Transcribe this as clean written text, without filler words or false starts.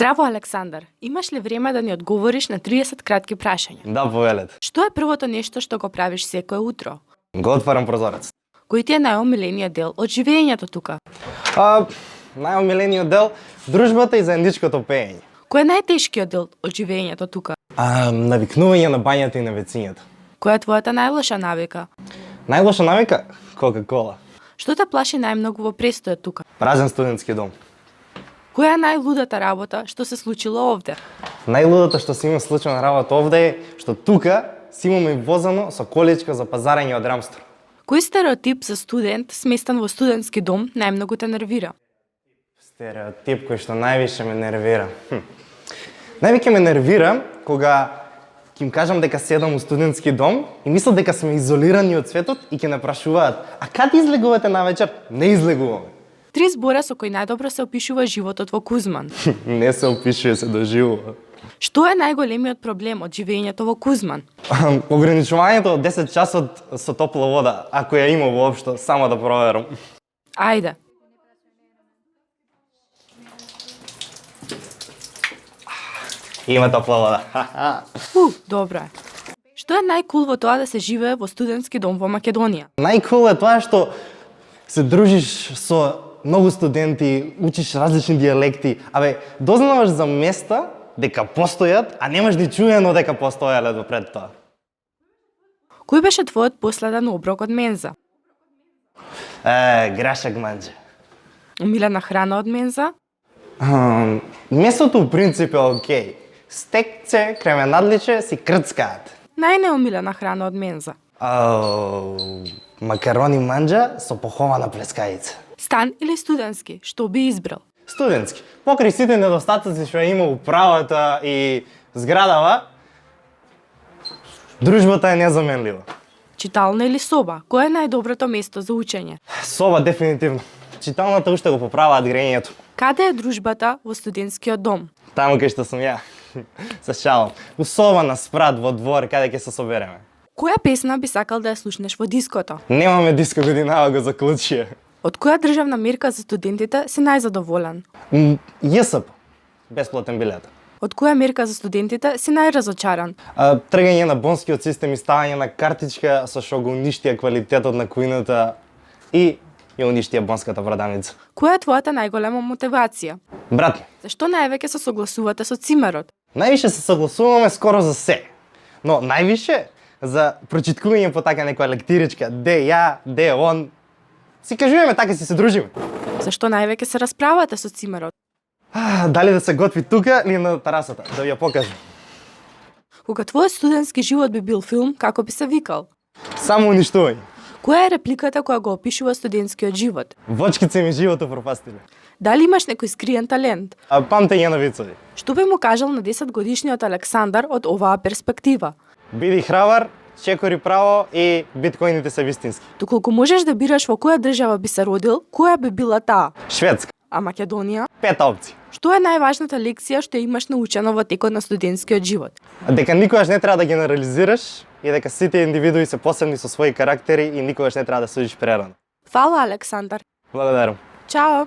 Здраво, Александар. Имаш ли време да ни одговориш на 30 кратки прашања? Да, повелете. Што е првото нешто што го правиш секое утро? Го отварам прозорец. Кој ти е најомилениот дел од живењето тука? Најомилениот дел дружбата и заедничкото пеење. Кој е најтешкиот дел од живењето тука? Навикнување на бањата и на вецињата. Која е твојата најлоша навика? Најлоша навика Кока-кола. Што те плаши најмногу во престојот тука? Празен студентски дом. Која е најлудата работа што се случила овде? Најлудата што се има случајна работа овде е што тука си имаме возано со количка за пазарење од Рамстор. Кој стереотип за студент сместен во студентски дом најмногу те нервира? Стереотип кој што највише ме нервира. Највеќе ме нервира кога ќе им кажам дека седам во студентски дом и мислат дека сме изолирани од светот и ќе не прашуваат: "А каде излегувате навечер?" Не излегуваме. 3 збора со кои најдобро се опишува животот во Кузман. Не се опишува, се доживува. Што е најголемиот проблем од живењето во Кузман? Ограничувањето од 10 часот со топла вода, ако ја има воопшто, само да проверам. Ајде. Има топла вода. Добро е. Што е најкул во тоа да се живее во студентски дом во Македонија? Најкул е тоа што се дружиш со многу студенти, учиш различни дијалекти, дознаваш за места дека постојат, а немаш ни чуено дека постоеле допред тоа. Кој беше твојот последен оброк од менза? Грашак манџа. Омилена храна од менза? Месото у принцип е окей. Стекце, кременадличе си крцкаат. Најнеомилена храна од менза? Макарони манџа со похована плескаица. Стан или студентски? Што би избрал? Студентски. Покрај сите недостатоци што има управата и зградава, дружбата е незаменлива. Читална или соба? Кое е најдоброто место за учење? Соба дефинитивно. Читалната уште го поправаат грењето. Каде е дружбата во студентскиот дом? Таму кај што сум ја. Се шалам. У соба на спрат во двор каде ќе се собереме. Која песна би сакал да ја слушнеш во диското? Немаме диско годинава, го заклучија. Од која државна мерка за студентите си најзадоволен? ЈСП. Бесплатен билет. Од која мерка за студентите си најразочаран? Тргање на бонскиот систем и ставање на картичка со што го уништија квалитетот на кујната и ја уништија бонската продавница. Која е твојата најголема мотивација? Брат, Зашто највеќе се согласувате со цимерот? највише се согласуваме скоро за се. Но највише за прочиткување по така некоја лектиричка, де ја, де он. Си кажуваме така си се дружиме. Зашто највеќе се расправате со цимерот? Дали да се готви тука или на терасата, да ви ја покажам. Кога твојот студентски живот би бил филм, како би се викал? Само уништување. Која е репликата која го опишува студентскиот живот? Вочкице ми живото пропастиле. Дали имаш некој скриен талент? Памтење на вицови. Што би му кажал на 10 годишниот Александар од оваа перспектива? Биди храбар, чекори право и биткоините се вистински. Доколку можеш да бираш во која држава би се родил, која би била таа? Шведска. А Македонија? 5 опции. Што е најважната лекција што имаш научено во текот на студентскиот живот? Дека никогаш не треба да генерализираш и дека сите индивидуи се посебни со своји карактери и никогаш не треба да судиш прерано. Фала, Александар. Благодарам. Чао!